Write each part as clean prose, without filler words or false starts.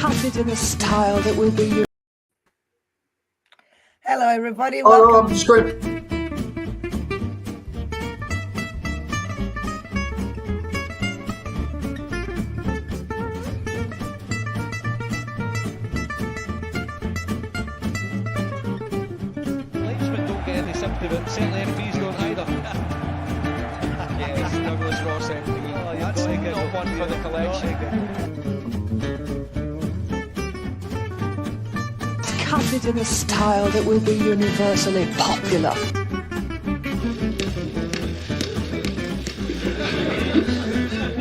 cut it in a style that will be your... Hello, everybody. Oh, no, Welcome. I'm just going. Leipzig don't get any sympathy, but certainly MPs don't either. Yes, Douglas Ross MP. Oh, that's not one for the collection. Cut it in a style that will be universally popular.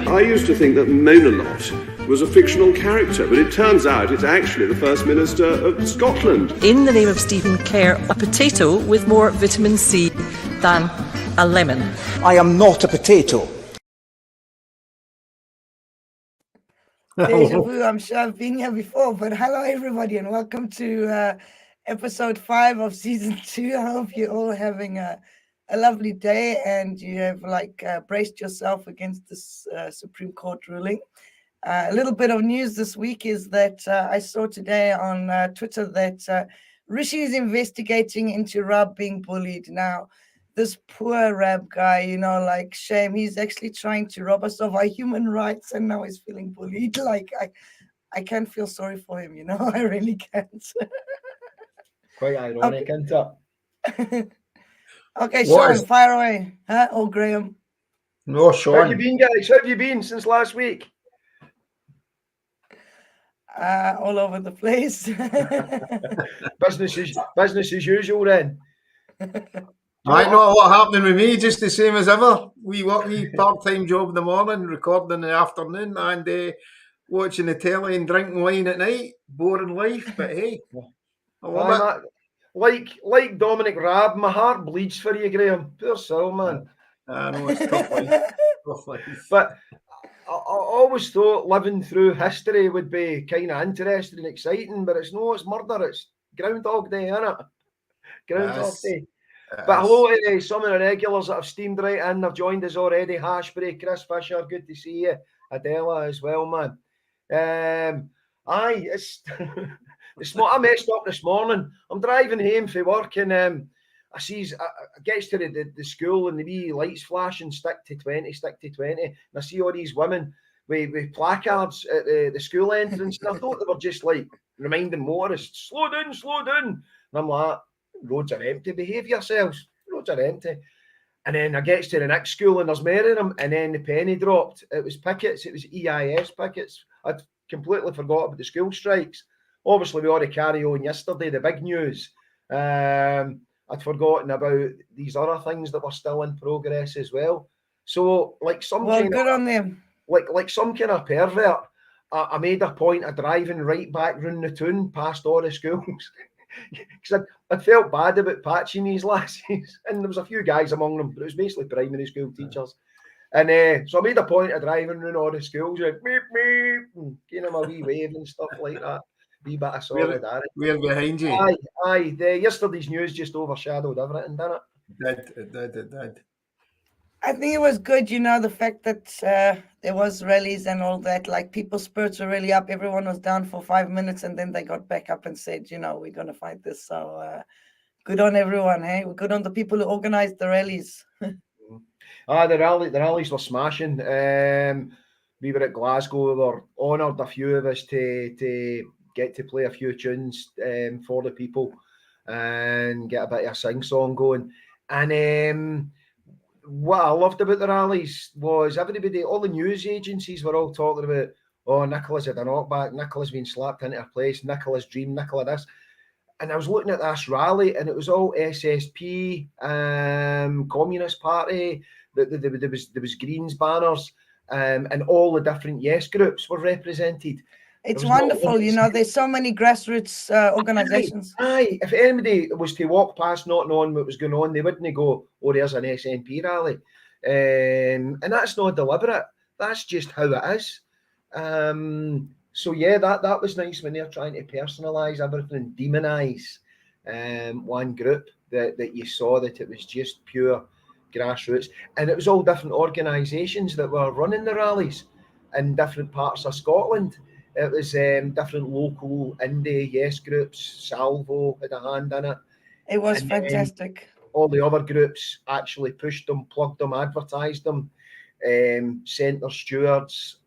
I used to think that Mona Lott was a fictional character, but it turns out it's actually the First Minister of Scotland. In the name of Stephen Kerr, a potato with more vitamin C than a lemon. I am not a potato. Deja vu, I'm sure I've been here before, but hello, everybody, and welcome to episode 5 of season 2. I hope you're all having a lovely day and you have braced yourself against this Supreme Court ruling. A little bit of news this week is that I saw today on Twitter that Rishi is investigating into Rab being bullied. Now, this poor Rab guy, shame. He's actually trying to rob us of our human rights and now he's feeling bullied. I can't feel sorry for him, I really can't. Quite ironic, isn't it? Okay, Sean, fire away. Huh? Or Graham? No, Sean. How have you been, guys? How have you been since last week? All over the place. business as usual then. I know what happening with me, just the same as ever. We work part-time job in the morning, recording in the afternoon, and watching the telly and drinking wine at night. Boring life, but hey, I love it. Like Dominic Raab, my heart bleeds for you, Graham. Poor soul, man. I know it's tough life. Tough life. But I always thought living through history would be kind of interesting and exciting, but it's murder. It's Groundhog Day, isn't it? Groundhog Day. But hello to some of the regulars that have steamed right in. They've joined us already. Hashbury, Chris Fisher, good to see you. Adela as well, man. It's I messed up this morning. I'm driving home from work and I gets to the school and the wee lights flashing, stick to 20. And I see all these women with placards at the school entrance. And I thought they were just reminding motorists, slow down. And I'm like, roads are empty, behave yourselves. Roads are empty. And then I gets to the next school and there's more of them. And then the penny dropped. It was pickets. It was EIS pickets. I'd completely forgot about the school strikes. Obviously, we already carry on yesterday, the big news. I'd forgotten about these other things that were still in progress as well. So, good on them. Like some kind of pervert, I made a point of driving right back round the town past all the schools. Because I felt bad about patching these lasses. And there was a few guys among them, but it was basically primary school teachers. And so I made a point of driving around all the schools, like, meep, meep, and giving them a wee wave and stuff like that. Wee bit of solidarity. We're behind you. Aye. Yesterday's news just overshadowed everything, didn't it? It did. I think it was good, the fact that there was rallies and all that. Like, people's spirits were really up. Everyone was down for 5 minutes and then they got back up and said, we're going to fight this. So good on everyone, hey? Good on the people who organized the rallies. The rallies were smashing. We were at Glasgow. We were honoured, a few of us, to get to play a few tunes for the people and get a bit of a sing-song going. And what I loved about the rallies was everybody, all the news agencies were all talking about, Nicola's had a knockback, Nicola's been slapped into a place, Nicola's dream, Nicola this. And I was looking at this rally and it was all SSP, Communist Party, there was Greens banners, and all the different Yes groups were represented. It's wonderful, there's so many grassroots organisations. Aye, if anybody was to walk past not knowing what was going on, they wouldn't go, there's an SNP rally. And that's not deliberate. That's just how it is. So, yeah, that was nice when they're trying to personalise everything and demonise one group, that you saw that it was just pure grassroots. And it was all different organisations that were running the rallies in different parts of Scotland. It was different local indie yes groups. Salvo had a hand in it. It was And then fantastic. all the other groups actually pushed them, plugged them, advertised them. Centre Stewards,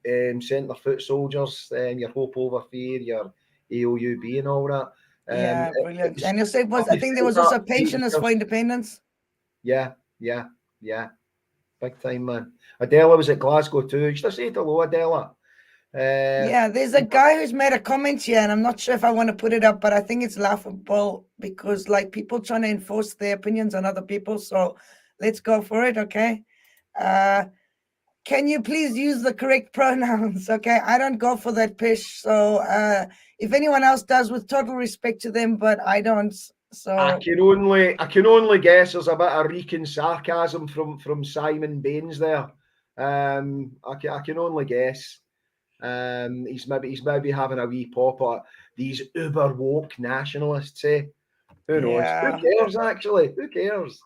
Centre Foot Soldiers, your Hope Over Fear, your AOUB and all that. Yeah, it brilliant. was And you say I think there was also Pensioners for Independence. Yeah. Big time, man. Adela was at Glasgow too. You should say hello, Adela. Yeah, there's a guy who's made a comment here, and I'm not sure if I want to put it up, but I think it's laughable because like people trying to enforce their opinions on other people. So let's go for it, okay? Can you please use the correct pronouns? Okay, I don't go for that pish. So if anyone else does, with total respect to them, but I don't. So I can only guess there's a bit of reeking sarcasm from Simon Baines there. I can only guess. He's maybe having a wee pop at these uber woke nationalists. Who knows? Yeah. Who cares? Actually, who cares?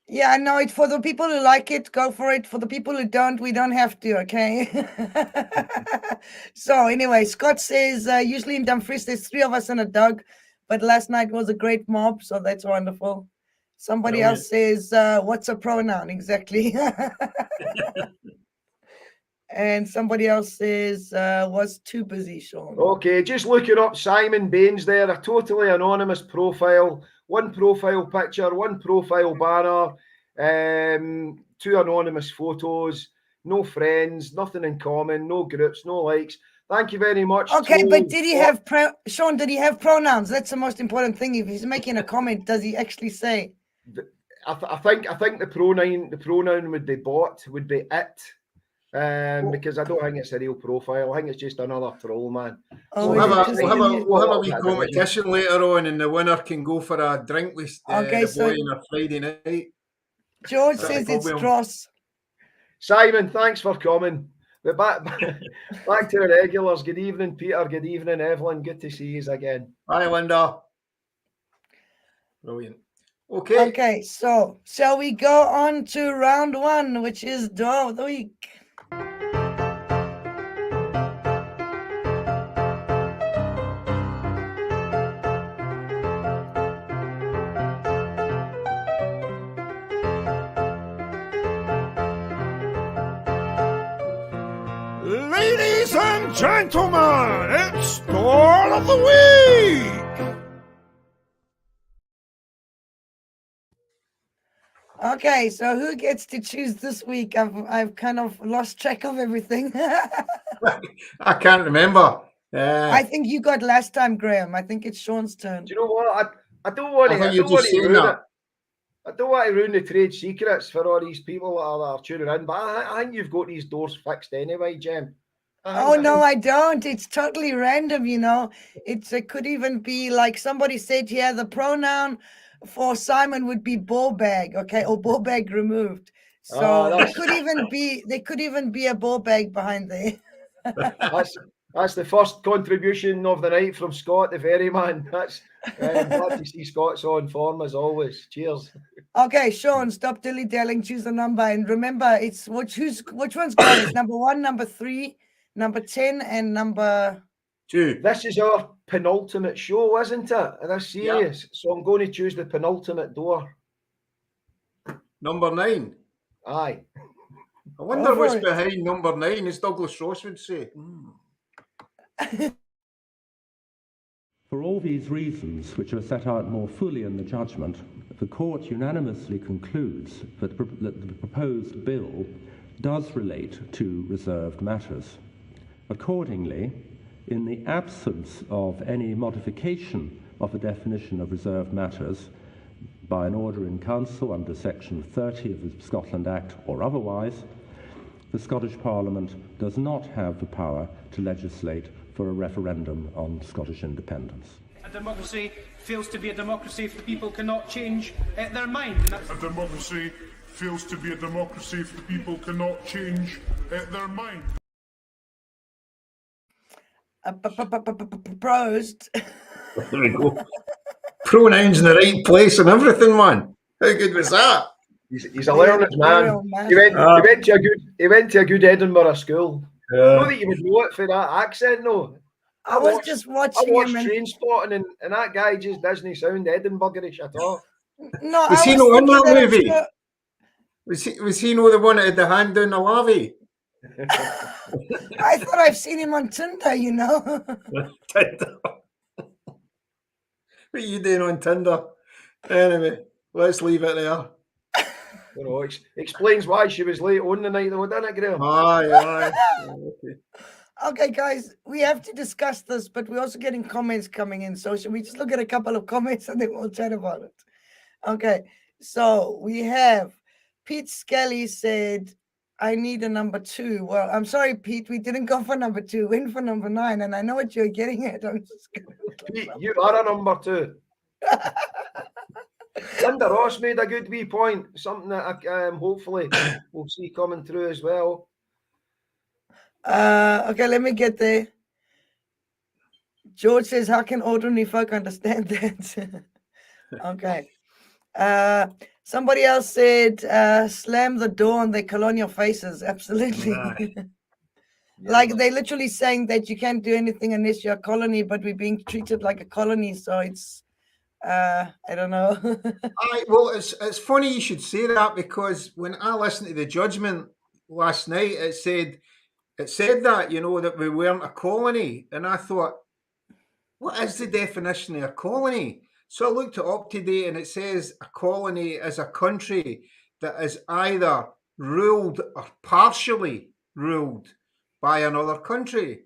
Yeah, no, it's for the people who like it, go for it. For the people who don't, we don't have to, okay? So anyway, Scott says, usually in Dumfries, there's 3 of us and a dog, but last night was a great mob, so that's wonderful. Somebody else says, what's a pronoun? Exactly. And somebody else says, was too busy, Sean. Okay, just looking up Simon Baines there, a totally anonymous profile. 1 profile picture, 1 profile banner, 2 anonymous photos, no friends, nothing in common, no groups, no likes. Thank you very much. Okay, but did he have Sean? Did he have pronouns? That's the most important thing. If he's making a comment, does he actually say? I think the pronoun would be bot, would be it. Because I don't think it's a real profile. I think it's just another troll, man. We'll have a wee competition later on, and the winner can go for a drink with the boy on a Friday night. George says it's Dross. Simon, thanks for coming. But back to the regulars. Good evening, Peter. Good evening, Evelyn. Good to see you again. Hi, Linda. Brilliant. Okay, so shall we go on to round 1, which is Door of the Week? Ladies and gentlemen, it's Door of the Week! Okay, so who gets to choose this week? I've kind of lost track of everything. I can't remember. I think you got last time, Graham. I think it's Sean's turn. Do you know what? I don't want to ruin it. I don't want to ruin the trade secrets for all these people that are tuning in, but I think you've got these doors fixed anyway, Jem. No, I don't. It's totally random, you know. It could even be like somebody said here, the pronoun for Simon would be ball bag, okay, or ball bag removed. So there could even be a ball bag behind there. That's the first contribution of the night from Scott, the very man. That's glad to see Scott's on form as always. Cheers. Okay, Sean, stop dilly-dallying, choose a number, and remember, it's which one's got it? Number 1, number 3, number 10, and number 2. This is our penultimate show, isn't it? This series. Yeah. So I'm going to choose the penultimate door. Number 9. Aye. I wonder what's behind number 9, as Douglas Ross would say. For all these reasons, which are set out more fully in the judgment, the Court unanimously concludes that the proposed bill does relate to reserved matters. Accordingly, in the absence of any modification of the definition of reserved matters by an order in Council under Section 30 of the Scotland Act or otherwise, the Scottish Parliament does not have the power to legislate for a referendum on Scottish independence. A democracy fails to be a democracy if the people cannot change their mind. A democracy fails to be a democracy if the people cannot change their mind. Prost. There we go. Pronouns in the right place and everything, man. How good was that? He's a learned man. He went to a good Edinburgh school. Not that you would know it for that accent, no. I was just watching him and Train Spotting, and that guy just doesn't sound Edinburgh-ish at all. no, Was I he was not in thinking that that I'm movie? sure. Was he not the one that had the hand down the lavvy? I thought I've seen him on Tinder, you know. Tinder. What are you doing on Tinder? Anyway, let's leave it there. You know, explains why she was late on the night, though, doesn't it, Graham? Aye. Okay. Okay, guys, we have to discuss this, but we're also getting comments coming in. So should we just look at a couple of comments and then we'll chat about it? Okay, so we have Pete Skelly said, I need a number 2. Well, I'm sorry, Pete, we didn't go for number 2, went for number 9, and I know what you're getting at. I'm just Pete, you are a number 2. Linda Ross made a good wee point, something that hopefully we'll see coming through as well. Okay, let me get there. George says, how can ordinary folk understand that? Okay. Somebody else said, slam the door on their colonial faces. Absolutely. Like they're literally saying that you can't do anything unless you're a colony, but we're being treated like a colony. So it's, I don't know. Well, it's funny you should say that, because when I listened to the judgment last night, it said that, you know, that we weren't a colony. And I thought, what is the definition of a colony? So I looked it up today, and it says a colony is a country that is either ruled or partially ruled by another country.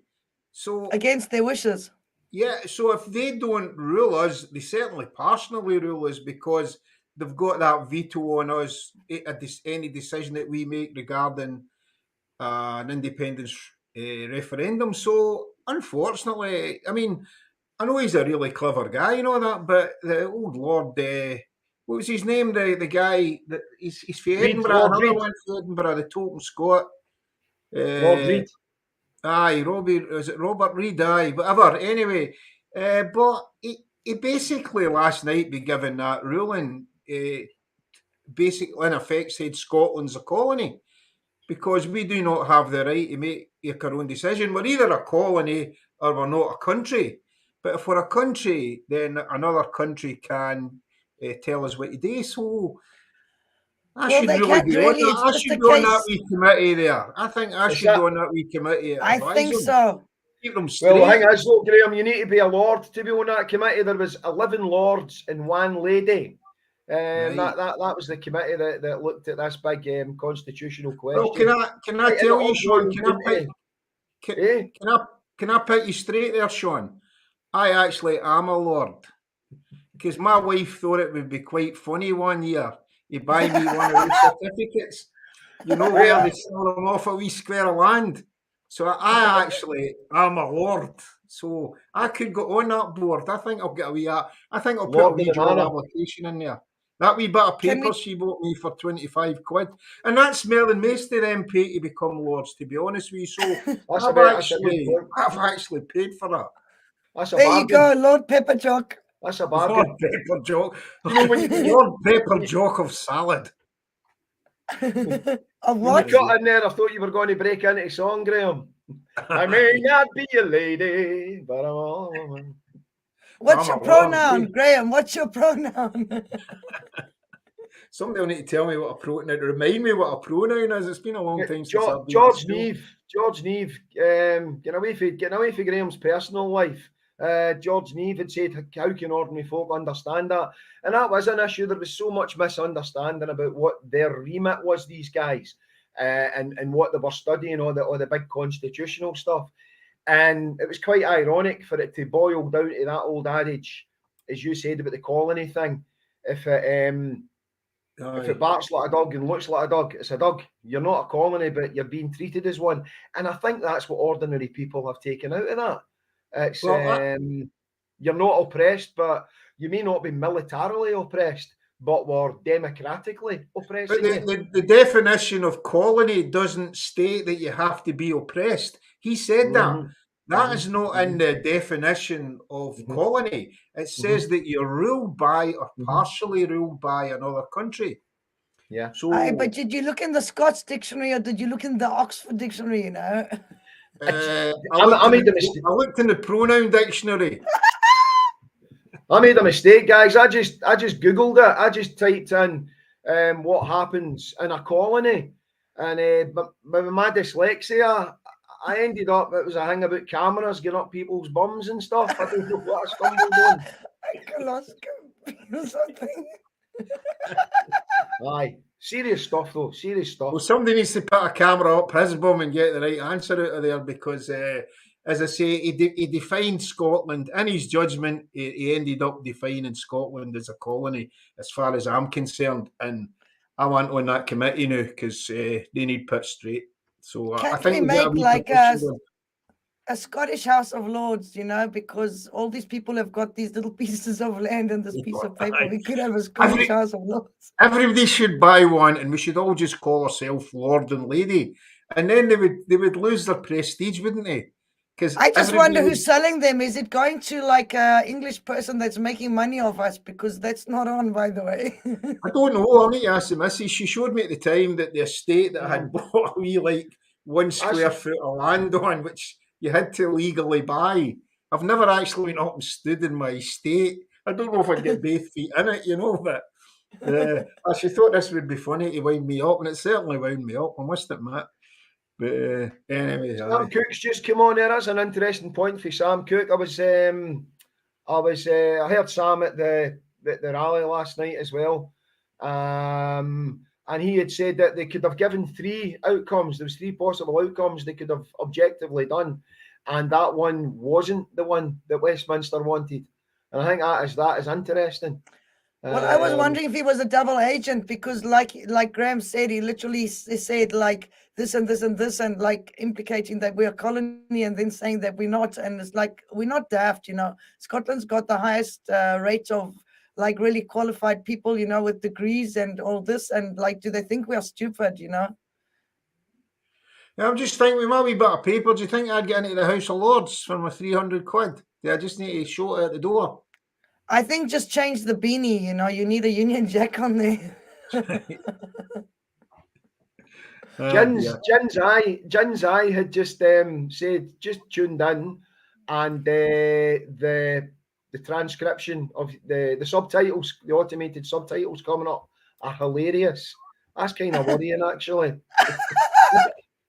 So against their wishes. Yeah, so if they don't rule us, they certainly partially rule us, because they've got that veto on us, any decision that we make regarding an independence referendum. So unfortunately, I mean, I know he's a really clever guy, you know that, but the old Lord, what was his name? The guy that he's for Edinburgh, another one for Edinburgh, the Token Scot. Lord Reid. Aye, is it Robert Reid? Aye, whatever. Anyway, but he basically last night be given that ruling, basically in effect said Scotland's a colony, because we do not have the right to make our own decision. We're either a colony or we're not a country. But if we're a country, then another country can tell us what to do. So I should really be on that. I should be on that wee committee there. I think I should go on that wee committee. I think so. Keep them straight. Well, the thing is, look, Graham, you need to be a lord to be on that committee. There was 11 lords and 1 lady. That was the committee that looked at this big constitutional question. Well, can I tell you, Sean? Can I put you straight there, Sean? I actually am a lord, because my wife thought it would be quite funny one year. You buy me one of those certificates, you know, where they sell them off a wee square of land. So I actually am a lord. So I could go on that board. I think I'll get a wee. I think I'll put a wee job application in there. That wee bit of paper she bought me for 25 quid, and that's more than most of them pay to become lords, to be honest with you. So I've actually paid for that. There you go, Lord Pepperjock. That's a bargain. Lord Pepperjock. You know, when you Lord Pepperjock of salad. Of what? You got in there, I thought you were going to break into a song, Graham. I may not be a lady, but I'm a woman. What's your pronoun, Graham? What's your pronoun? Somebody will need to tell me what a pronoun. Remind me what a pronoun is. It's been a long time since I've been George Neve. Getting away from Graham's personal life. George Neve had said, how can ordinary folk understand that? And that was an issue. There was so much misunderstanding about what their remit was, these guys, and what they were studying, all the big constitutional stuff. And it was quite ironic for it to boil down to that old adage, as you said, about the colony thing. If it barks like a dog and looks like a dog, it's a dog. You're not a colony, but you're being treated as one. And I think that's what ordinary people have taken out of that. It's you're not oppressed, but you may not be militarily oppressed, but we're democratically oppressed. But the definition of colony doesn't state that you have to be oppressed. He said that. That is not in the definition of colony. It says that you're ruled by or partially ruled by another country. Yeah. So, but did you look in the Scots dictionary or did you look in the Oxford dictionary, you know? I made a mistake. I looked in the pronoun dictionary. I made a mistake, guys. I just googled it. I just typed in what happens in a colony, and but with my dyslexia, I ended up, it was a thing about cameras getting up people's bums and stuff. I don't know what I stumbled on. I lost something. Aye, serious stuff though. Serious stuff. Well, somebody needs to put a camera up his bum and get the right answer out of there, because, as I say, he defined Scotland. In his judgment, he ended up defining Scotland as a colony, as far as I'm concerned. And I want on that committee now, because they need put straight. So I Can't think we we'll get a make wee like petition going. a Scottish House of Lords, you know, because all these people have got these little pieces of land and this piece of paper. We could have a Scottish House of Lords. Everybody should buy one, and we should all just call ourselves Lord and Lady, and then they would lose their prestige, wouldn't they? Because I just wonder who's selling them. Is it going to like a English person that's making money off us? Because that's not on, by the way. I don't know. I need to ask the missus. She showed me at the time that the estate that I had bought a wee like 1 square foot of land on, which you had to legally buy. I've never actually went up and stood in my estate. I don't know if I'd get both feet in it, you know, but she thought this would be funny to wind me up, and it certainly wound me up, I must admit. But anyway, Sam Cooke's just come on there. That's an interesting point for Sam Cooke. I heard Sam at the rally last night as well, and he had said that they could have given 3 outcomes. There was 3 possible outcomes they could have objectively done, and that one wasn't the one that Westminster wanted. And I think that is interesting. Well, I was wondering if he was a double agent, because like Graham said, he literally said like this and this and this, and like implicating that we're a colony and then saying that we're not. And it's like, we're not daft, you know. Scotland's got the highest rate of like really qualified people, you know, with degrees and all this. And like, do they think we are stupid, you know? Yeah, I'm just thinking, with my wee bit of paper, do you think I'd get into the House of Lords for my 300 quid? Do I just need to show it at the door? I think just change the beanie, you know, you need a Union Jack on there. Jin's Eye had just said, just tuned in, and the transcription of the subtitles, the automated subtitles coming up are hilarious. That's kind of worrying, actually.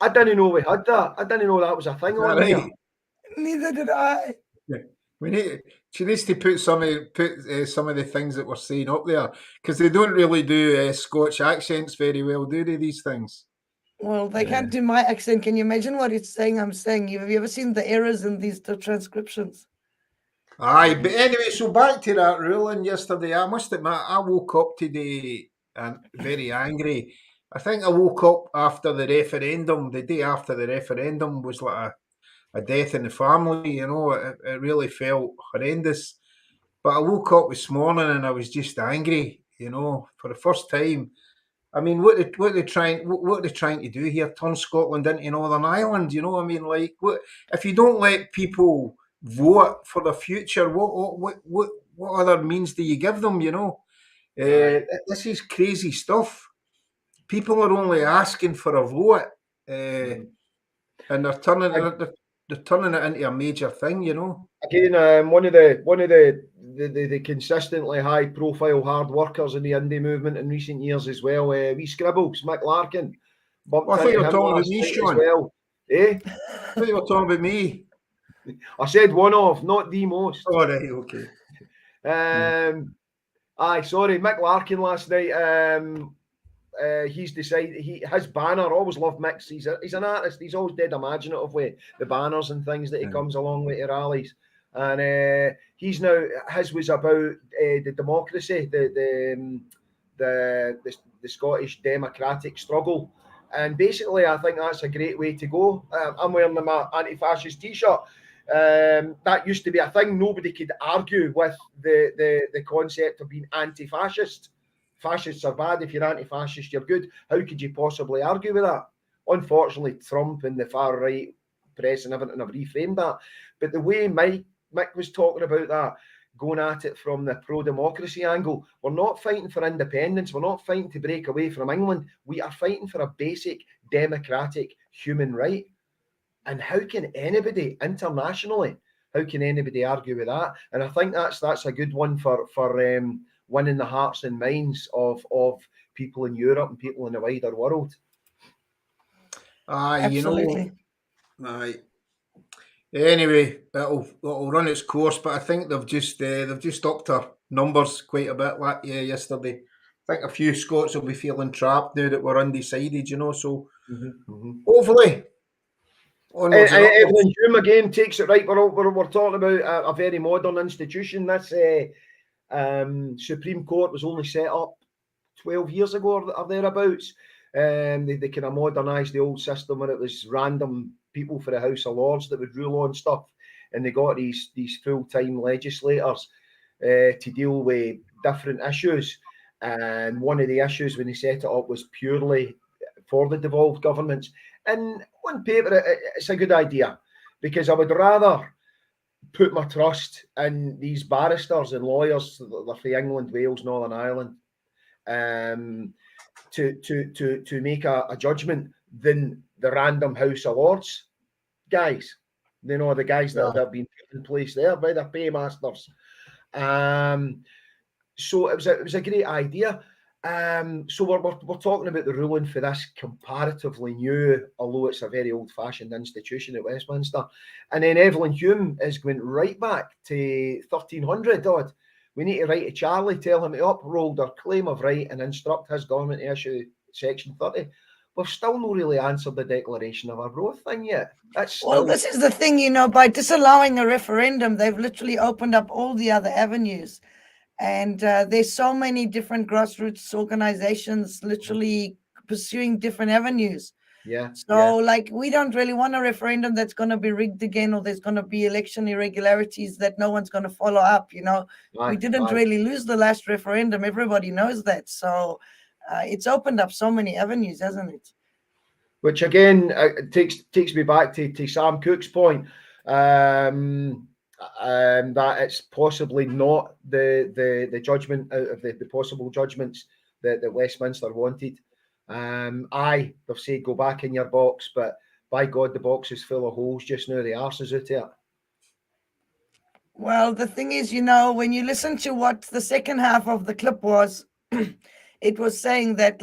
I didn't know we had that. I didn't know that was a thing on here. Neither did I. She needs to put some of the things that we're saying up there, because they don't really do Scotch accents very well, do they, these things? Well, they can't do my accent. Can you imagine what it's saying? I'm saying, have you ever seen the errors in these transcriptions? Aye, but anyway, so back to that ruling yesterday. I must admit, I woke up today and very angry. I think I woke up after the referendum. The day after the referendum was like a death in the family, you know. It really felt horrendous. But I woke up this morning and I was just angry, you know, for the first time. I mean, what are they trying to do here? Turn Scotland into Northern Ireland, you know? I mean, like, what if you don't let people vote for the future? What other means do you give them? You know, this is crazy stuff. People are only asking for a vote, and they're turning it into a major thing. You know. Again, one of the consistently high-profile hard workers in the indie movement in recent years as well, wee Scribbles, Mick Larkin. I thought you were talking about me, Sean. Well. Eh? I thought you were talking about me. I said one of, not the most. Oh, right, okay. Aye, sorry, Mick Larkin last night. He's decided his banner. Always loved Mick's. He's an artist. He's always dead imaginative with the banners and things that he comes along with at rallies. And he's now, his was about the democracy, the Scottish democratic struggle. And basically, I think that's a great way to go. I'm wearing my anti-fascist T-shirt. That used to be a thing. Nobody could argue with the concept of being anti-fascist. Fascists are bad. If you're anti-fascist, you're good. How could you possibly argue with that? Unfortunately, Trump and the far right press and everything have reframed that. But the way Mick was talking about that, going at it from the pro-democracy angle, we're not fighting for independence. We're not fighting to break away from England. We are fighting for a basic democratic human right. And how can anybody internationally, how can anybody argue with that? And I think that's a good one for winning the hearts and minds of people in Europe and people in the wider world. Absolutely. Aye. Anyway, it'll run its course, but I think they've just upped our numbers quite a bit yesterday. I think a few Scots will be feeling trapped now that we're undecided, so hopefully onwards and upwards. Evelyn Hume again takes it right. We're talking about a very modern institution. This Supreme Court was only set up 12 years ago or thereabouts. They kind of modernised the old system where it was random people for the House of Lords that would rule on stuff, and they got these full-time legislators to deal with different issues. And one of the issues when they set it up was purely for the devolved governments. And on paper, it's a good idea, because I would rather put my trust in these barristers and lawyers that are from England, Wales, Northern Ireland, to make a judgment than the random House of Lords guys. The guys that have been put in place there by the paymasters. So it was a great idea. So we're talking about the ruling for this comparatively new, although it's a very old-fashioned institution at Westminster. And then Evelyn Hume is going right back to 1300 odd. We need to write to Charlie, tell him to uphold their claim of right and instruct his government to issue Section 30. We've still not really answered the Declaration of Arbroath thing yet. Well, this is the thing, by disallowing a referendum, they've literally opened up all the other avenues. And there's so many different grassroots organizations literally pursuing different avenues. Yeah. So, we don't really want a referendum that's going to be rigged again, or there's going to be election irregularities that no one's going to follow up. We didn't really lose the last referendum. Everybody knows that. So, it's opened up so many avenues, hasn't it? Which again takes me back to Sam Cooke's point. That it's possibly not the judgment out of the possible judgments that Westminster wanted. They've said go back in your box, but by God, the box is full of holes just now. The arse is out there. Well, the thing is, when you listen to what the second half of the clip was, it was saying that,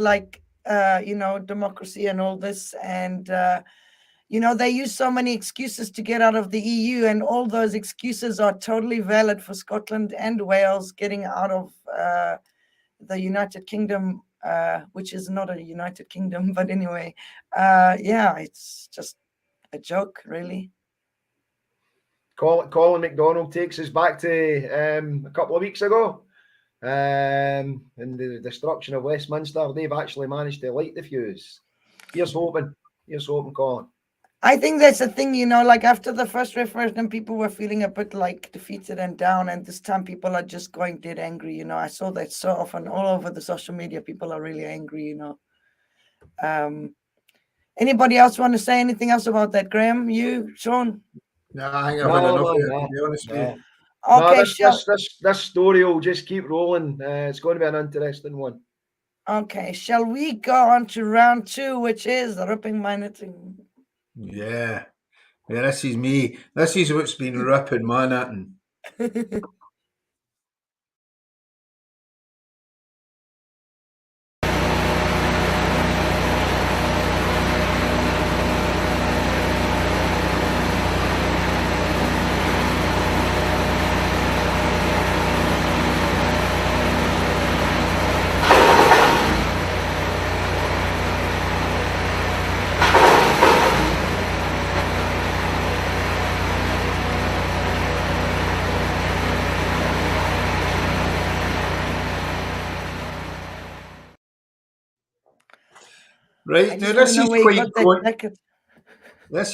democracy and all this, and they use so many excuses to get out of the EU, and all those excuses are totally valid for Scotland and Wales getting out of the United Kingdom, which is not a United Kingdom, but anyway, it's just a joke, really. Colin McDonald takes us back to a couple of weeks ago, and the destruction of Westminster. They've actually managed to light the fuse. Here's hoping, Colin. I think that's the thing, after the first referendum, people were feeling a bit defeated and down, and this time people are just going dead angry. I saw that so often all over the social media. People are really angry. Anybody else want to say anything else about that, Graham? You, Sean? No, I think I've had enough of it, to be honest with you. Okay, this story will just keep rolling. It's going to be an interesting one. Okay, shall we go on to round 2, which is ripping my knitting? Yeah, this is me. This is what's been ripping my knitting. Right, now this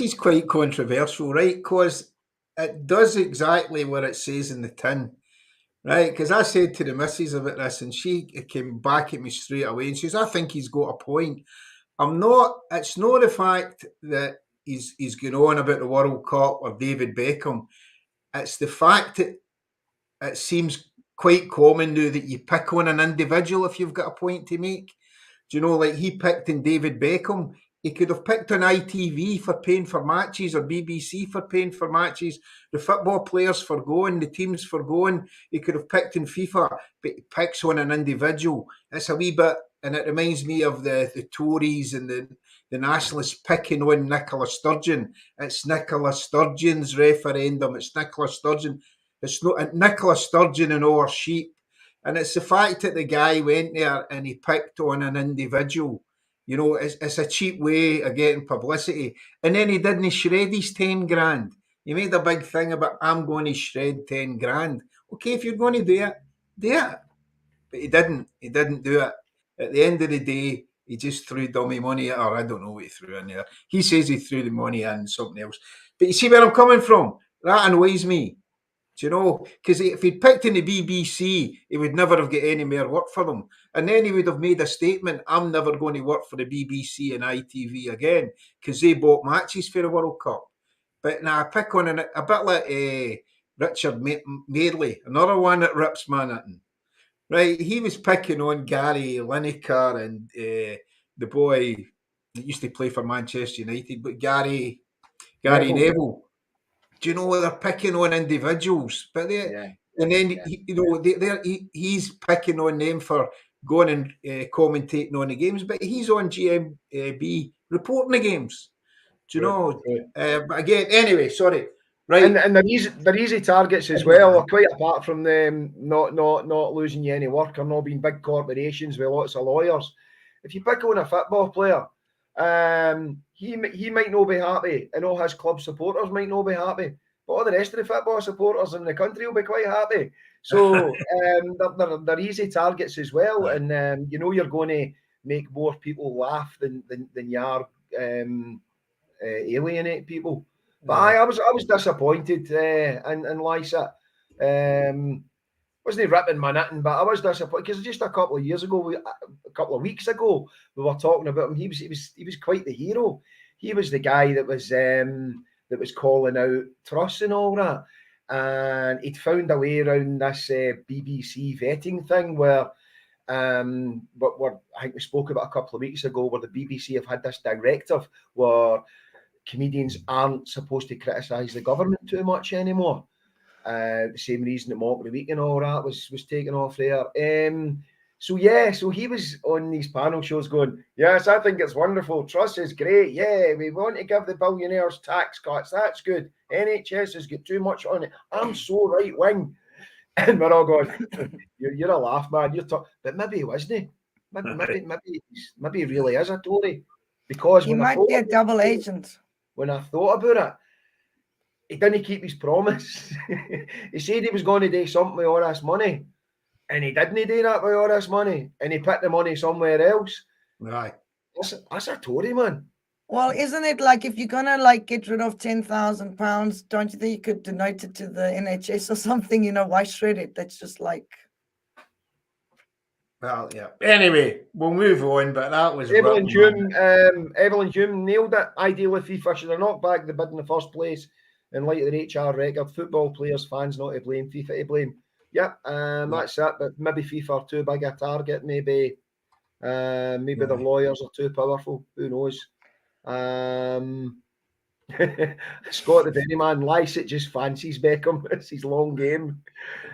is quite controversial, right? Because it does exactly what it says in the tin, right? Because I said to the missus about this, and she came back at me straight away, and she says, I think he's got a point. It's not the fact that he's going on about the World Cup or David Beckham. It's the fact that it seems quite common now that you pick on an individual if you've got a point to make. Do you know, like he picked on David Beckham. He could have picked on ITV for paying for matches or BBC for paying for matches, the football players for going, the teams for going. He could have picked in FIFA, but he picks on an individual. It's a wee bit, and it reminds me of the Tories and the Nationalists picking on Nicola Sturgeon. It's Nicola Sturgeon's referendum. It's Nicola Sturgeon. It's not Nicola Sturgeon and our sheep. And it's the fact that the guy went there and he picked on an individual. You know, it's a cheap way of getting publicity. And then he didn't shred his 10 grand. He made a big thing about, I'm going to shred 10 grand. Okay, if you're going to do it, do it. But he didn't. He didn't do it. At the end of the day, he just threw dummy money at her. I don't know what he threw in there. He says he threw the money in something else. But you see where I'm coming from? That annoys me. Do you know? Because if he'd picked in the BBC, he would never have got any more work for them. And then he would have made a statement, I'm never going to work for the BBC and ITV again, because they bought matches for the World Cup. But now I pick on a bit like Richard Madeley, another one that rips man. Right, he was picking on Gary Lineker and the boy that used to play for Manchester United, but Gary Neville. Do you know they're picking on individuals? But he's picking on them for going and commentating on the games, but he's on GMB reporting the games. Do you know? But again, anyway, sorry. Right, and they're easy targets as well. Quite apart from them not losing you any work or not being big corporations with lots of lawyers. If you pick on a football player, he might not be happy, and all his club supporters might not be happy, but all the rest of the football supporters in the country will be quite happy. So they're easy targets as well, and you know you're going to make more people laugh than you are alienate people. But I was disappointed in Lysa. Wasn't ripping my knitting, but I was disappointed because just a couple of weeks ago, we were talking about him. He was quite the hero. He was the guy that was calling out Truss and all that, and he'd found a way around this BBC vetting thing where. I think we spoke about a couple of weeks ago where the BBC have had this directive where comedians aren't supposed to criticise the government too much anymore. The same reason that Mockery Week and all that was taken off there. So he was on these panel shows going, yes, I think it's wonderful. Truss is great. Yeah, we want to give the billionaires tax cuts. That's good. NHS has got too much on it. I'm so right wing. And we're all going, you're a laugh, man. But maybe he wasn't. Maybe he really is a Tory. Because he might be a double agent. When I thought about it, he didn't keep his promise. He said he was going to do something with all this money, and he didn't do that with all this money, and he put the money somewhere else. Right. That's a Tory, man. Well, isn't it like if you're gonna get rid of £10,000, don't you think you could donate it to the NHS or something? You know, why shred it? That's just like. Well, yeah. Anyway, we'll move on, but that was Evelyn Hume nailed it. Ideally, FIFA should have knocked back the bid in the first place in light of their HR record. Football players, fans not to blame, FIFA to blame. Yep, that's it. But maybe FIFA are too big a target. Maybe the lawyers are too powerful. Who knows? Scott the Berryman Lycett just fancies Beckham. It's his long game.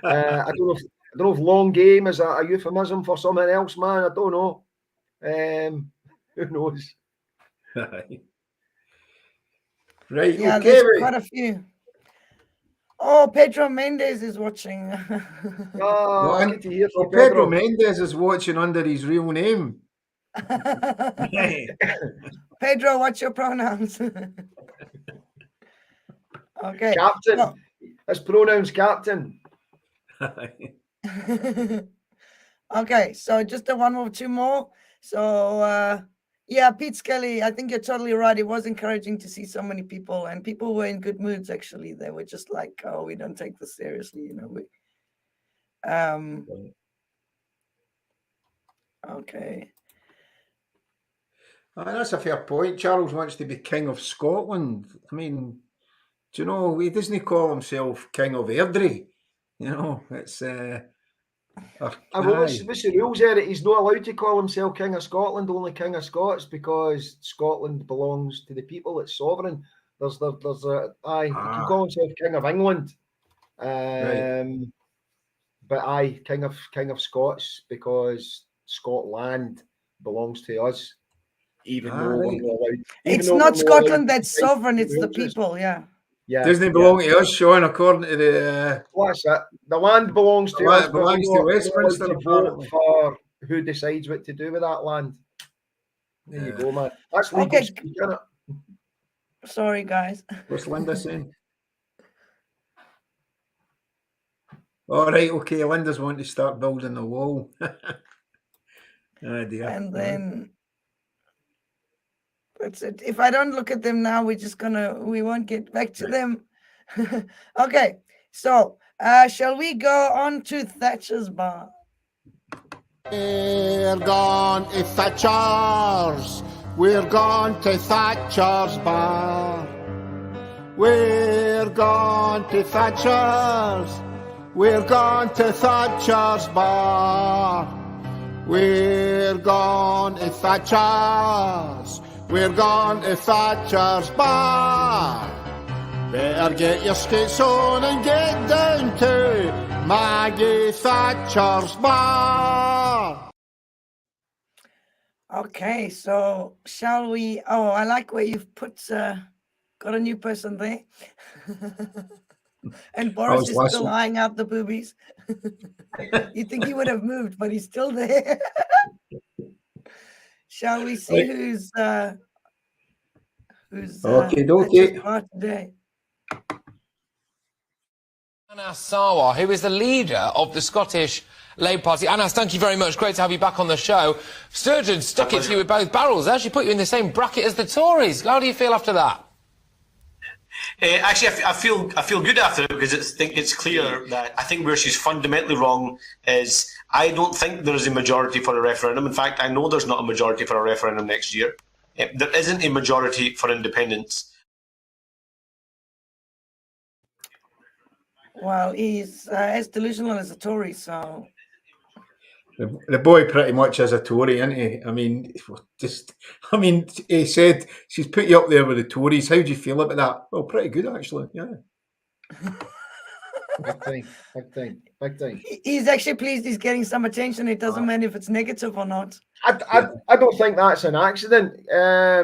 I don't know if long game is a euphemism for something else, man. I don't know. Who knows? Right. Yeah, okay. there's quite a few. Oh, Pedro Mendes is watching. Good to hear from Pedro Mendes is watching under his real name. Pedro, what's your pronouns? Okay. Captain. Well, his pronouns captain. Okay, so just two more. So Pete Skelly, I think you're totally right. It was encouraging to see so many people, and people were in good moods. Actually, they were just like, "Oh, we don't take this seriously," you know. Okay. That's a fair point. Charles wants to be King of Scotland. I mean, do you know, he doesn't call himself King of Airdrie. You know, it's Well, what's the rules there? He's not allowed to call himself King of Scotland, only King of Scots, because Scotland belongs to the people. It's sovereign. You can call himself King of England, Right. but King of Scots, because Scotland belongs to us. Even though we're not allowed. It's not Scotland that's sovereign; it's the people. Yeah. Yeah. Doesn't it belong to us, Sean? According to the. What's that? The land belongs to us, but belongs to Westminster, to vote for who decides what to do with that land. There you go, man. That's legal speak, isn't it? Sorry, guys. What's Linda saying? All right, okay. Linda's wanting to start building the wall. Oh dear. And then that's it. If I don't look at them now, we won't get back to them. Okay, so shall we go on to Thatcher's bar? We're gone to Thatcher's. We're gone to Thatcher's bar. We're gone to Thatcher's. We're gone to Thatcher's bar. We're gone to Thatcher's. We're gone to Thatcher's bar. Better get your skates on and get down to Maggie Thatcher's bar. Okay, so shall we? Oh, I like where you've got a new person there. And Boris is still eyeing out the boobies. You think he would have moved, but he's still there. Shall we see who's okay. Today? Anas Sarwar, who is the leader of the Scottish Labour Party. Anas, thank you very much. Great to have you back on the show. Sturgeon stuck it to you with both barrels. They actually put you in the same bracket as the Tories. How do you feel after that? Actually, I feel good after it, because I think it's clear that I think where she's fundamentally wrong is I don't think there is a majority for a referendum. In fact, I know there's not a majority for a referendum next year. There isn't a majority for independence. Well, he's as delusional as a Tory, so... The boy pretty much is a Tory, isn't he? He said she's put you up there with the Tories. How do you feel about that? Well, pretty good, actually, yeah. Big time. He's actually pleased he's getting some attention. It doesn't matter if it's negative or not. I don't think that's an accident.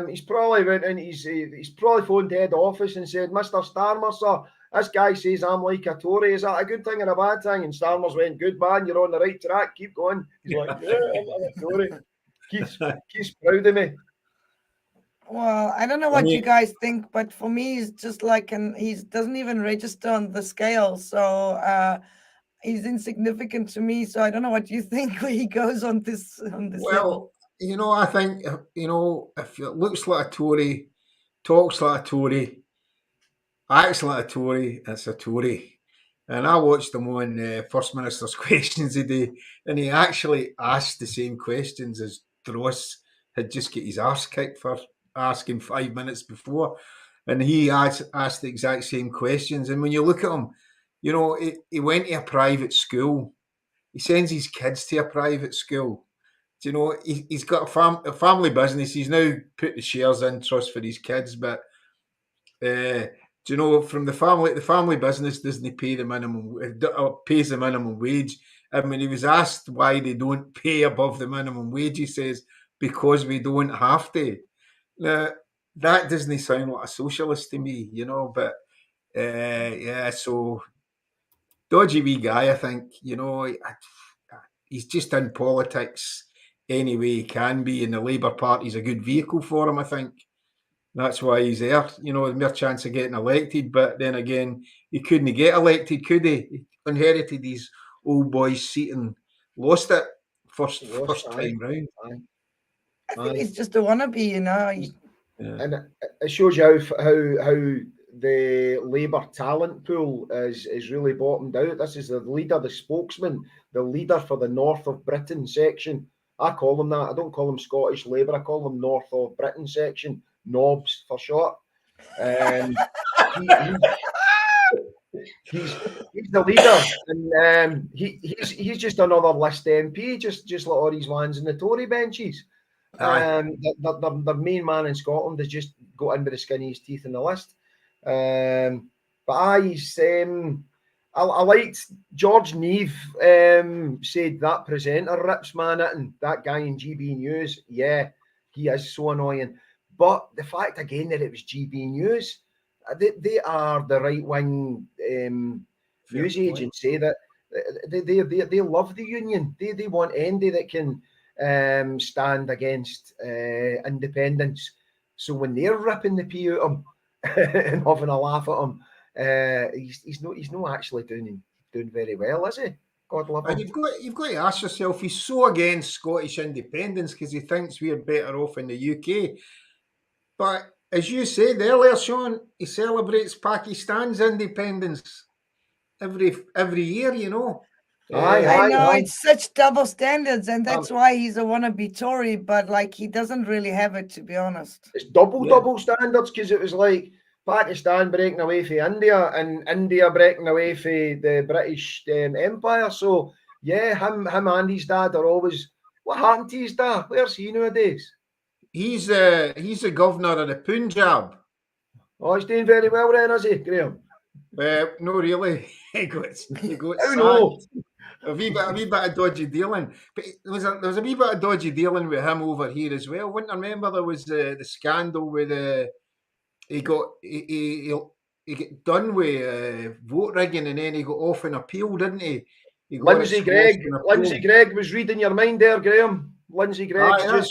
He's probably went and he's probably phoned head office and said, Mr. Starmer, sir, this guy says I'm like a Tory. Is that a good thing or a bad thing? And Starmer's went, good man, you're on the right track. Keep going. He's like, yeah, I'm a Tory. Keeps proud of me. Well, I don't know what you guys think, but for me, he's just like he doesn't even register on the scale. So he's insignificant to me. So I don't know what you think where he goes on this. Well, level. I think, if it looks like a Tory, talks like a Tory, acts like a Tory, it's a Tory. And I watched him on First Minister's Questions today, and he actually asked the same questions as Dross had just got his arse kicked for asking 5 minutes before. And he asked the exact same questions. And when you look at him, he went to a private school. He sends his kids to a private school. He's got a family business. He's now put the shares in trust for his kids, but from the family business doesn't pay the minimum, pays the minimum wage. And when he was asked why they don't pay above the minimum wage, he says, because we don't have to. Now, that doesn't sound like a socialist to me, but so dodgy wee guy, I think. He's just in politics any way he can be, and the Labour Party's a good vehicle for him, I think. That's why he's there. More chance of getting elected. But then again, he couldn't get elected, could he? He inherited his old boy's seat and lost it first time round. I think he's just a wannabe, Yeah. And it shows you how the Labour talent pool is really bottomed out. This is the leader, the spokesman, the leader for the North of Britain section. I call them that. I don't call them Scottish Labour. I call them North of Britain section. Knobs for short. He's He's the leader, and he's just another list MP, just like all these ones in the Tory benches. The main man in Scotland has just got in with the skin of his teeth in the list. But he's I liked George Neve said that presenter rips man it, and that guy in GB News, yeah, he is so annoying. But the fact again that it was GB News, they are the right wing news agency that they love the union. They want Andy that can stand against independence. So when they're ripping the pee out of him and having a laugh at him, he's not actually doing very well, is he? God love him. You've got to ask yourself, he's so against Scottish independence because he thinks we're better off in the UK. But as you said earlier, Sean, he celebrates Pakistan's independence every year, you know. I know, it's such double standards, and that's why he's a wannabe Tory, but like he doesn't really have it, to be honest. It's double standards, because it was like Pakistan breaking away from India and India breaking away from the British Empire. So yeah, him and his dad are always. What happened to his dad? Where's he nowadays? He's the governor of the Punjab. Oh, he's doing very well then, is he, Graham? No, really. he got no. A wee bit of dodgy dealing. But there was a wee bit of dodgy dealing with him over here as well. Wouldn't I remember there was the scandal with he got done with vote rigging, and then he got off in appeal, didn't he? Lindsay Gregg was reading your mind there, Graham. Lindsay Gregg.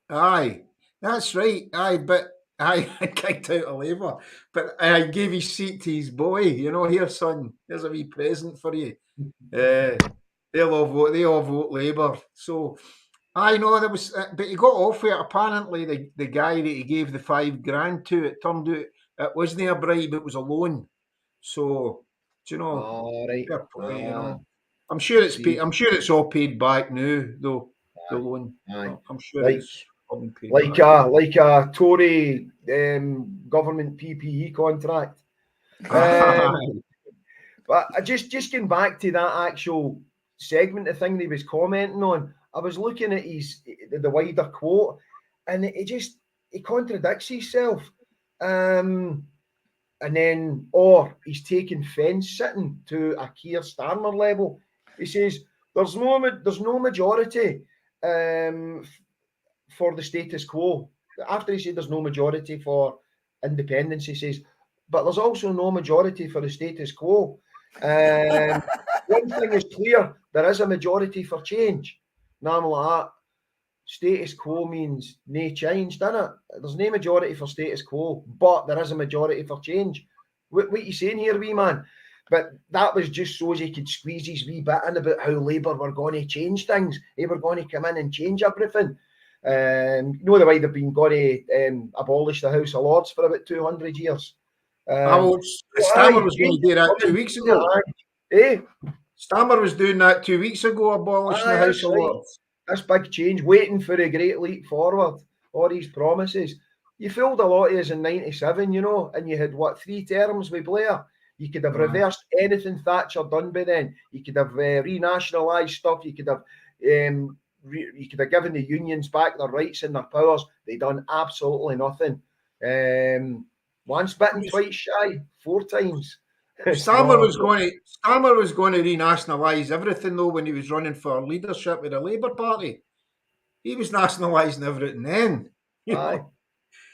Aye, that's right. But I kicked out of Labour, but I gave his seat to his boy. You know, here, son, here's a wee present for you. They all vote Labour. So I know there was, but he got off with it. Apparently, the guy that he gave the $5,000 to, it turned out it wasn't a bribe; it was a loan. So, do you know? You know, I'm sure it's paid. I'm sure it's all paid back now, though. The loan. I'm sure it's paid back. Like a Tory government PPE contract. But just getting back to that actual segment, the thing he was commenting on, I was looking at the wider quote, and he contradicts himself. And then, he's taking fence sitting to a Keir Starmer level. He says there's no majority for the status quo. After he said there's no majority for independence, he says, but there's also no majority for the status quo. One thing is clear, there is a majority for change. Normally that status quo means no change, doesn't it? There's no majority for status quo, but there is a majority for change. What are you saying here, wee man? But that was just so as he could squeeze his wee bit in about how Labour were going to change things. They were going to come in and change everything. You know the way they've been going to abolish the House of Lords for about 200 years. Stammer was going to do that 2 weeks ago. Stammer was doing that 2 weeks ago, abolishing the House of Lords. That's big change, waiting for a great leap forward. All these promises. You fooled a lot of us in 97, you know, and you had, 3 terms with Blair? You could have reversed anything Thatcher done by then. You could have renationalised stuff. You could have given the unions back their rights and their powers. They done absolutely nothing. Once bitten, twice shy, 4 times. Stammer was going to renationalise everything though when he was running for leadership with the Labour Party. He was nationalising everything then. Aye.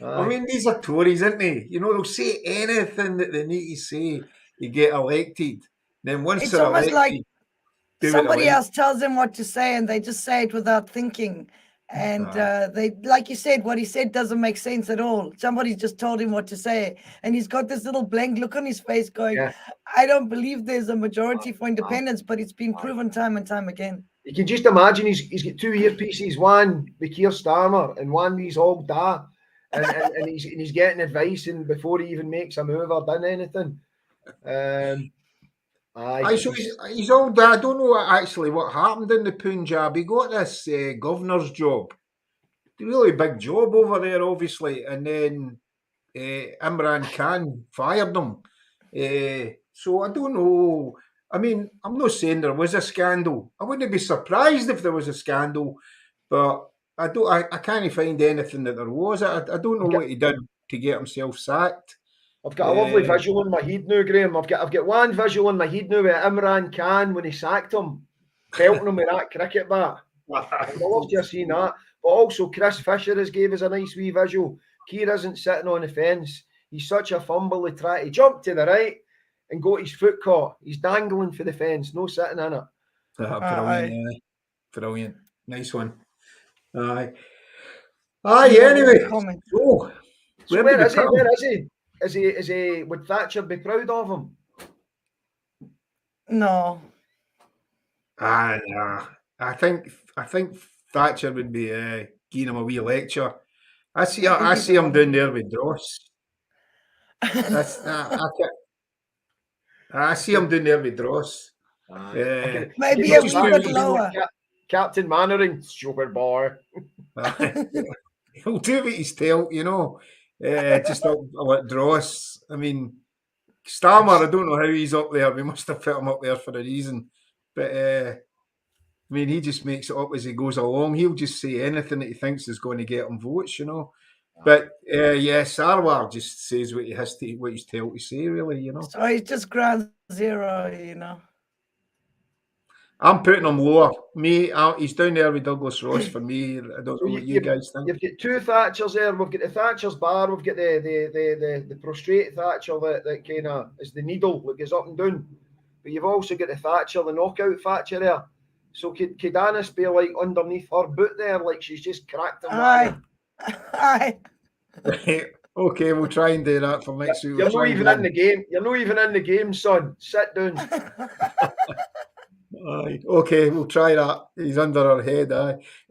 I mean, these are Tories, aren't they? You know, they'll say anything that they need to say to get elected. Then once they're elected, like somebody else tells them what to say, and they just say it without thinking. And they, like you said, what he said doesn't make sense at all. Somebody just told him what to say, and he's got this little blank look on his face going, I don't believe there's a majority for independence, but it's been proven time and time again. You can just imagine he's got 2 earpieces, one with Keir Starmer and one with his old dad, and he's getting advice and before he even makes a move or done anything. So he's old. I don't know actually what happened in the Punjab. He got this governor's job, a really big job over there, obviously, and then Imran Khan fired him. So I don't know. I mean, I'm not saying there was a scandal. I wouldn't be surprised if there was a scandal, but I can't find anything that there was. I don't know what he did to get himself sacked. I've got a lovely visual in my head now, Graham. I've got one visual in my head now with Imran Khan when he sacked him, belting him with that cricket bat. I'd love to have seen that. But also Chris Fisher has gave us a nice wee visual. Keir isn't sitting on the fence. He's such a fumble. He tried to jump to the right and got his foot caught. He's dangling for the fence, no sitting in it. Brilliant, brilliant. Nice one. Aye. Anyway. So where is he? Where is he? Is he? Would Thatcher be proud of him? No. Nah. I think Thatcher would be giving him a wee lecture. I see him down there with Dross. I see him down there with Dross. Maybe a wee bit lower. Captain Mannering, sugar boy. He'll do what he's told, you know. Just like Dross. I mean, Starmer, I don't know how he's up there. We must have put him up there for a reason. But I mean, he just makes it up as he goes along. He'll just say anything that he thinks is going to get him votes, you know. But Sarwar just says what he's told to say, really, you know. So he's just ground zero, you know. I'm putting him lower. He's down there with Douglas Ross for me. I don't know what you guys think. You've got two Thatchers there. We've got the Thatcher's bar. We've got the prostrate Thatcher that kind of is the needle that goes up and down. But you've also got the Thatcher, the knockout Thatcher there. So could Annis be like underneath her boot there, like she's just cracked him? Aye. Okay, we'll try and do that for next week. You're not even in the game. You're not even in the game, son. Sit down. Aye. Okay, we'll try that. He's under her head,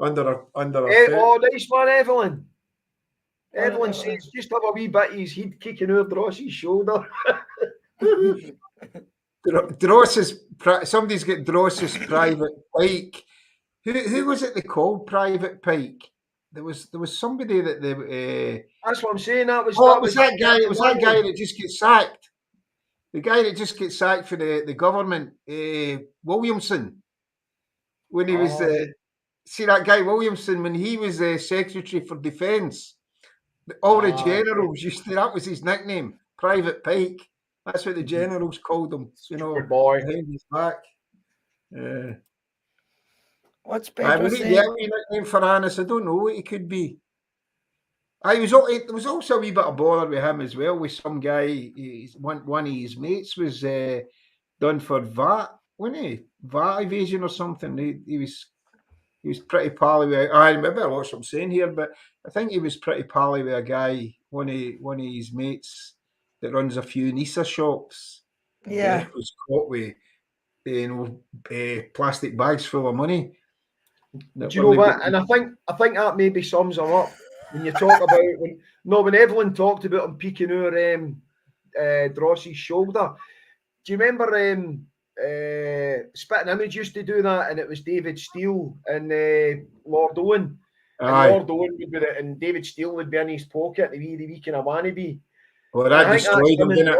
under her foot. Oh, nice one, Evelyn. Evelyn says just have a wee bit of his head kicking over Dross's shoulder. Somebody's got Dross's private pike. Who was it they called Private Pike? There was somebody that they. That's what I'm saying. That was that guy. It was that guy that just gets sacked. The guy that just gets sacked for the government, Williamson, when he was see that guy Williamson when he was Secretary for Defence. All the generals used to. That was his nickname, Private Pike. That's what the generals called him. You know, good boy. Behind his back. What's Pedro saying? Yeah, nickname for Annis. I don't know what he could be. There was also a wee bit of bother with him as well. With some guy, one of his mates was done for VAT, wasn't he? VAT evasion or something. He was pretty pally with. I remember what I'm saying here, but I think he was pretty pally with a guy, one of his mates that runs a few Nisa shops. Yeah, was caught with plastic bags full of money. Do you know what? And I think that maybe sums him up. When you talk about when Evelyn talked about him peeking over Dross's shoulder, do you remember Spitting Image used to do that, and it was David Steele and Lord Owen, and Lord Owen would be and David Steele would be in his pocket, the wee kind of wannabe. Well, that destroyed him, didn't it?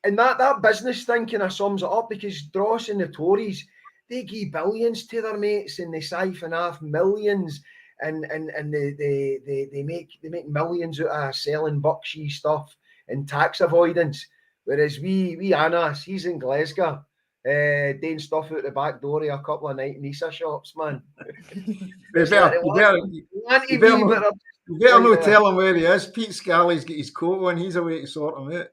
And that business thing kind of sums it up, because Dross and the Tories, they give billions to their mates and they siphon off millions. And they make millions out of selling buckshy stuff and tax avoidance, whereas we Annas, he's in Glasgow, doing stuff out the back door of a couple of Nisa shops, man. You better not tell him where he is. Pete Scally's got his coat on. He's away to sort him out.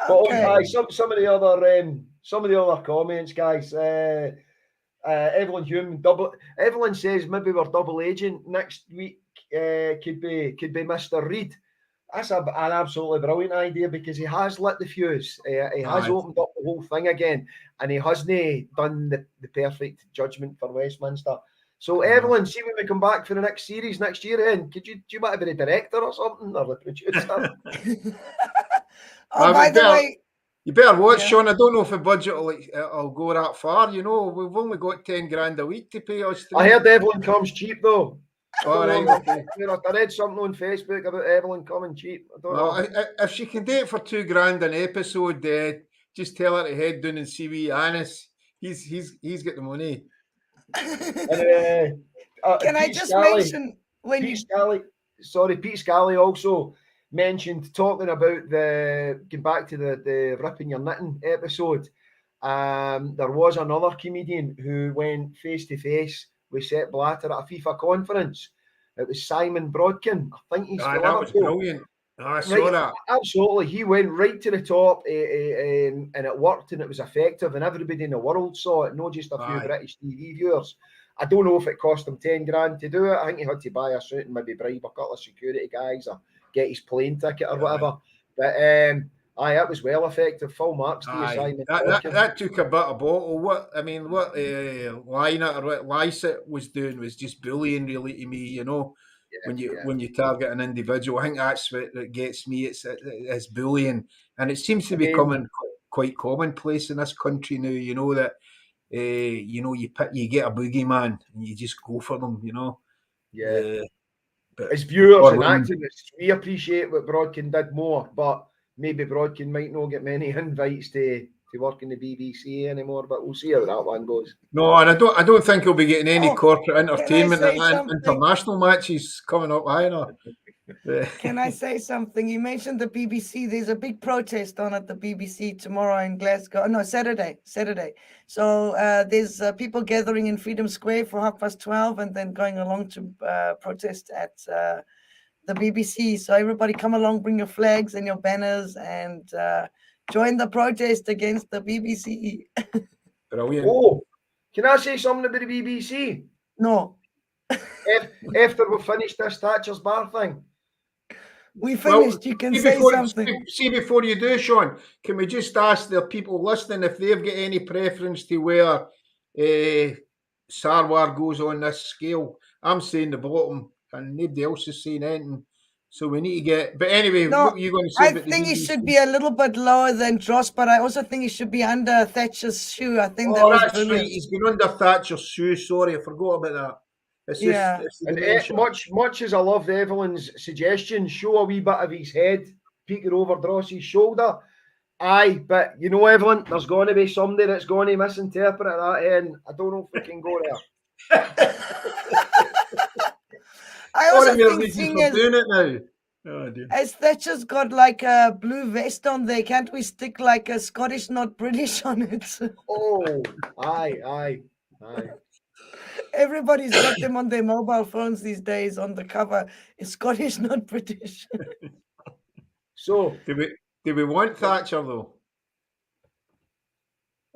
But some of the other comments, guys. Evelyn Hume, Evelyn says maybe we're double agent next week. Could be Mr. Reid. That's an absolutely brilliant idea, because he has lit the fuse. He has opened up the whole thing again, and he hasn't done the perfect judgment for Westminster. So Evelyn, see when we come back for the next series next year, then do you want to be the director or something, or the producer? By the way. You better watch, Sean. I don't know if the budget will go that far. You know, we've only got 10 grand a week to pay us. I heard Evelyn comes cheap, though. All right, okay. I read something on Facebook about Evelyn coming cheap. I don't Well, know. if she can do it for $2,000 an episode, just tell her to head down and see wee Anis. He's got the money. And, Can I Pete just Scally, mention when Pete Scally also mentioned talking about going back to the ripping your knitting episode. There was another comedian who went face to face with Sepp Blatter at a FIFA conference. It was Simon Brodkin. I think he's from That was Liverpool. brilliant. I saw that. Absolutely. He went right to the top and it worked and it was effective and everybody in the world saw it, not just a few British TV viewers. I don't know if it cost him $10,000 to do it. I think he had to buy a suit and maybe bribe a couple of security guys or get his plane ticket or whatever. But it was well effective. Full marks to you, Simon. That took a bit of bottle. What Lynott or what Lysett was doing was just bullying, really, to me. You know, when you target an individual, I think that's what that gets me. It's bullying, and it seems to be becoming quite commonplace in this country now. You know that. You get a boogeyman and you just go for them. You know. As viewers and activists, we appreciate what Brodkin did more, but maybe Brodkin might not get many invites to work in the BBC anymore. But we'll see how that one goes. No, and I don't think he'll be getting any corporate entertainment and international matches coming up either. Can I say something? You mentioned the BBC. There's a big protest on at the BBC tomorrow in Glasgow. No, Saturday. So there's people gathering in Freedom Square for 12:30 and then going along to protest at the BBC. So everybody come along, bring your flags and your banners and join the protest against the BBC. Brilliant. Oh, can I say something about the BBC? No. After we've finished this Thatcher's Bar thing. We finished. You can say something. See, before you do, Sean, can we just ask the people listening if they've got any preference to where Sarwar goes on this scale? I'm saying the bottom, and nobody else is saying anything. So we need to get. But anyway, what were you going to say? I think he should be a little bit lower than Dross, but I also think he should be under Thatcher's shoe. I think that was that's brilliant. right. He's been under Thatcher's shoe. Sorry, I forgot about that. Much as I loved Evelyn's suggestion, show a wee bit of his head, peeking over Dross's shoulder. Aye, but you know, Evelyn, there's going to be somebody that's going to misinterpret that, and I don't know if we can go there. I also think doing it now. Oh, dear. As Thatcher's got like a blue vest on there, can't we stick like a Scottish, not British on it? Oh, aye. Everybody's got them on their mobile phones these days on the cover. It's Scottish, not British. So, do we want Thatcher, though?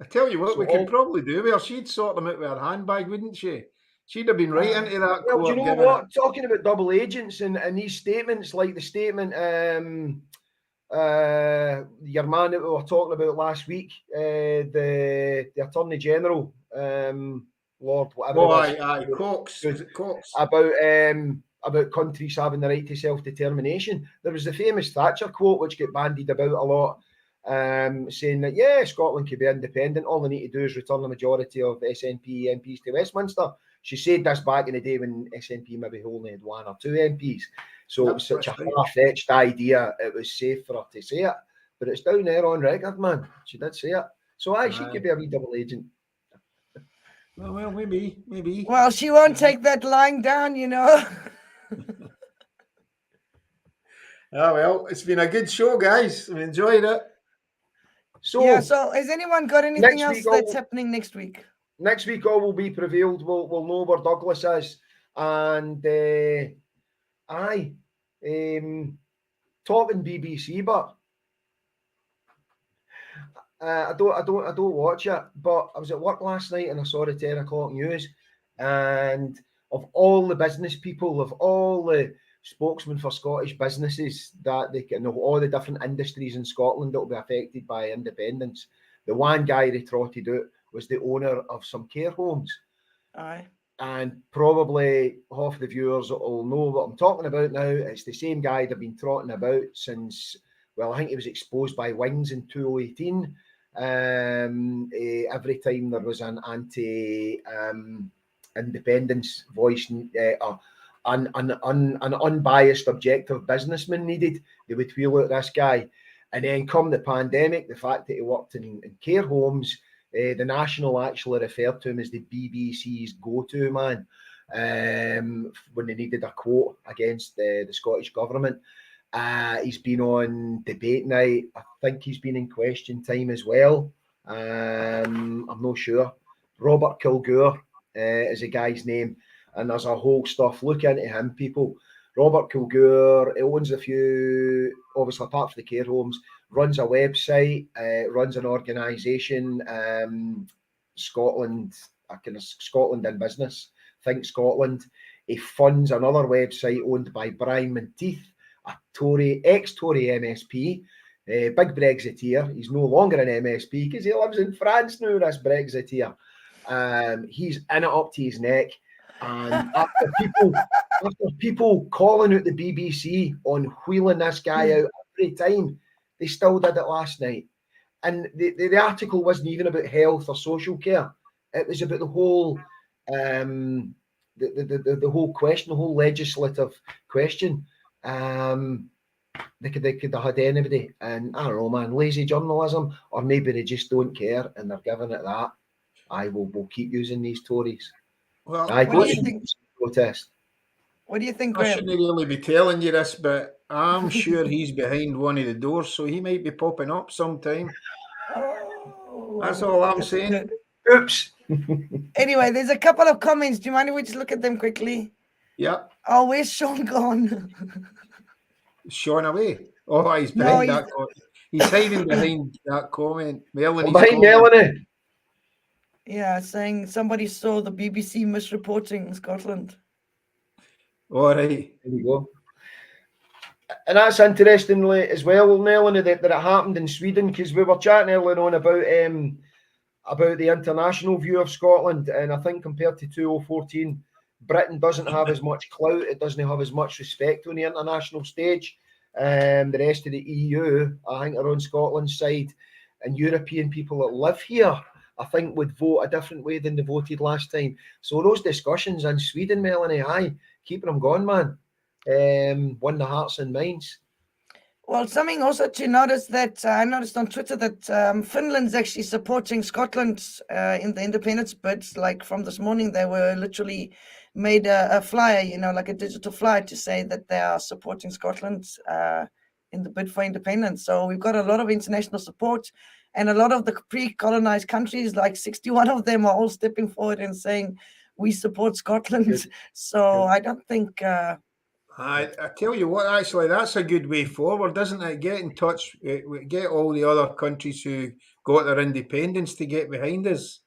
I tell you what, we could probably do with her. She'd sort them out with her handbag, wouldn't she? She'd have been right into that. Well, do you know what? Talking about double agents and these statements, like the statement your man that we were talking about last week, the Attorney General, Lord, whatever. Cox. Is it Cox? About countries having the right to self-determination. There was the famous Thatcher quote, which got bandied about a lot, saying that, Scotland could be independent. All they need to do is return the majority of SNP MPs to Westminster. She said this back in the day when SNP maybe only had 1 or 2 MPs. So it was such a far-fetched idea, it was safe for her to say it. But it's down there on record, man. She did say it. So she could be a wee double agent. Well, maybe. Well, she won't take that lying down, you know. Well, it's been a good show, guys. I enjoyed it. So has anyone got anything else that's happening next week? Next week, all will be prevailed. We'll know where Douglas is. And, talking BBC, but I don't watch it. But I was at work last night and I saw the 10 o'clock news. And of all the business people, of all the spokesmen for Scottish businesses that they can know, all the different industries in Scotland that will be affected by independence, the one guy they trotted out was the owner of some care homes. Aye. And probably half the viewers will know what I'm talking about now. It's the same guy they've been trotting about since, well, I think he was exposed by Wings in 2018. Every time there was an anti-independence voice, an unbiased, objective businessman needed, they would wheel out this guy. And then come the pandemic, the fact that he worked in care homes, the National actually referred to him as the BBC's go-to man when they needed a quote against the Scottish government. He's been on debate night. I think he's been in Question Time as well. I'm not sure. Robert Kilgour is a guy's name, and there's a whole stuff. Look into him, people. Robert Kilgour, he owns a few, obviously apart from the care homes, runs a website, runs an organisation, Scotland in Business, Think Scotland. He funds another website owned by Brian Menteith, a Tory, ex-Tory MSP, big Brexiteer. He's no longer an MSP because he lives in France now, this Brexiteer. He's in it up to his neck. And after people calling out the BBC on wheeling this guy out every time, they still did it last night. And the article wasn't even about health or social care. It was about the whole the whole question, the whole legislative question. They could have had anybody, and I don't know, man, lazy journalism, or maybe they just don't care and they're giving it that. We'll keep using these Tories. Well, what do you think? Protest. What do you think, I Graham? shouldn't really be telling you this, but I'm sure he's behind one of the doors, so he might be popping up sometime. That's all I'm saying. Oops. Anyway, there's a couple of comments. Do you mind if we just look at them quickly? Yeah. Oh, where's Sean gone? Sean away. Oh, he's behind No, that. He's hiding behind that comment. Melanie's behind Melanie. Yeah, saying somebody saw the BBC misreporting Scotland. All right. There we go. And that's interestingly as well, Melanie, that it happened in Sweden, because we were chatting earlier on about the international view of Scotland, and I think compared to 2014, Britain doesn't have as much clout. It doesn't have as much respect on the international stage. The rest of the EU, I think, are on Scotland's side, and European people that live here, I think, would vote a different way than they voted last time. So those discussions in Sweden, Melanie, keeping them going, man. Won the hearts and minds. Well, something also to notice that I noticed on Twitter that Finland's actually supporting Scotland in the independence bids. Like from this morning, they were literally made a flyer, like a digital flyer to say that they are supporting Scotland in the bid for independence. So we've got a lot of international support, and a lot of the pre-colonized countries, like 61 of them, are all stepping forward and saying we support Scotland. Good. So Good. I don't think. I tell you what, actually, that's a good way forward, isn't it? Get in touch, get all the other countries who got their independence to get behind us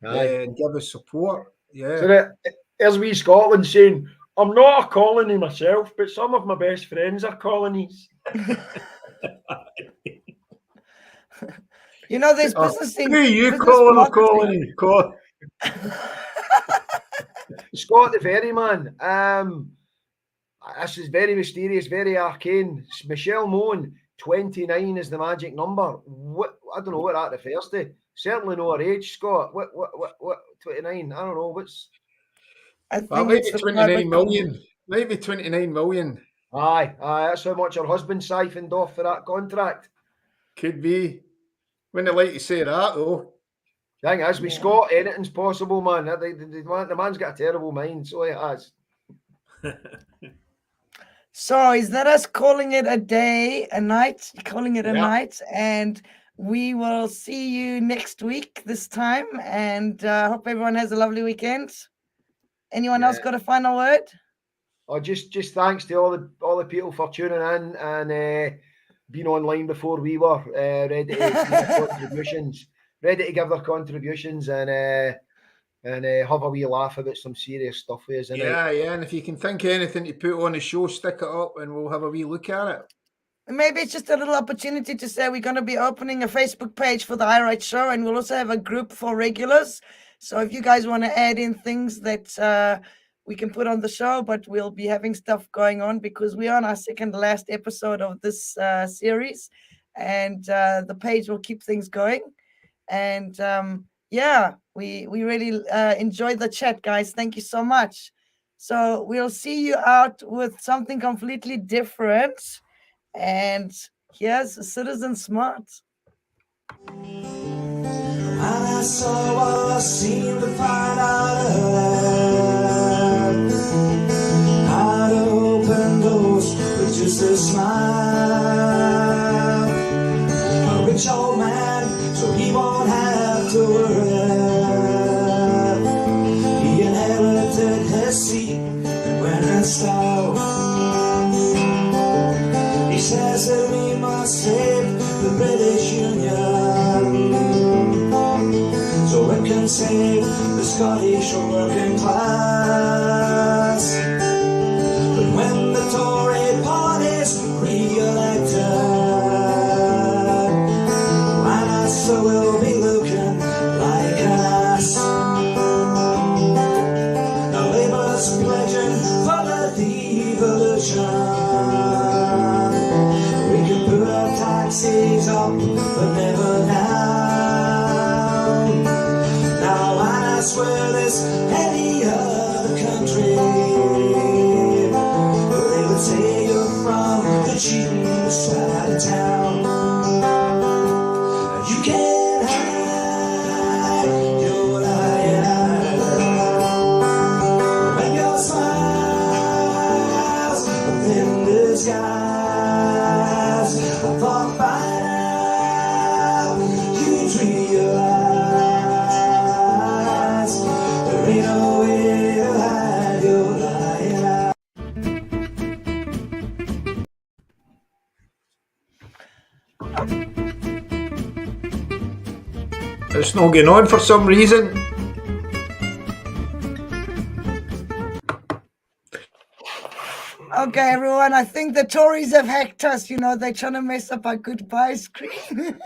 and give us support. Yeah. So there's wee Scotland saying, I'm not a colony myself, but some of my best friends are colonies. There's business things. Who are you calling a colony? Scott the Ferryman. This is very mysterious, very arcane. Michelle Moan, 29 is the magic number. What? I don't know what that refers to. Certainly no her age, Scott. What? 29? I don't know. What's? I think maybe 29 million. Maybe 29 million. Aye. That's how much her husband siphoned off for that contract. Could be. Wouldn't like to say that though. Thing is, with Scott, anything's possible, man. The man's got a terrible mind, so he has. So is that us calling it a day, a night? Calling it a night, and we will see you next week this time. And hope everyone has a lovely weekend. Anyone else got a final word? Oh, just thanks to all the people for tuning in and being online before we were ready to give their contributions. Ready to give their contributions and have a wee laugh about some serious stuff with us. Yeah, and if you can think of anything to put on the show, stick it up and we'll have a wee look at it. Maybe it's just a little opportunity to say we're going to be opening a Facebook page for the iRight Show, and we'll also have a group for regulars. So if you guys want to add in things that we can put on the show, but we'll be having stuff going on because we're on our second last episode of this series, and the page will keep things going. And we really enjoyed the chat, guys. Thank you so much. So we'll see you out with something completely different. And here's Citizen Smart. And I saw what I seemed to find out how to open doors with just a smile. A rich old man, so he won't have to worry. He inherited his seat and went and style. He says that we must save the British Union, so it can save the Scottish working class. But when the Tory party's re-elected, Lannister will be looking like an ass. Now Labour's pledging for the devolution. We can put our taxes up, but never down. Now I swear this any other country, they would say you're from the cheapest side of town. You can't hide your lying eyes when your smiles are thin disguise. I thought by now you'd realize there ain't no way to hide your lying eyes. It's not going on for some reason. Okay, everyone, I think the Tories have hacked us. You know, they're trying to mess up our goodbye screen.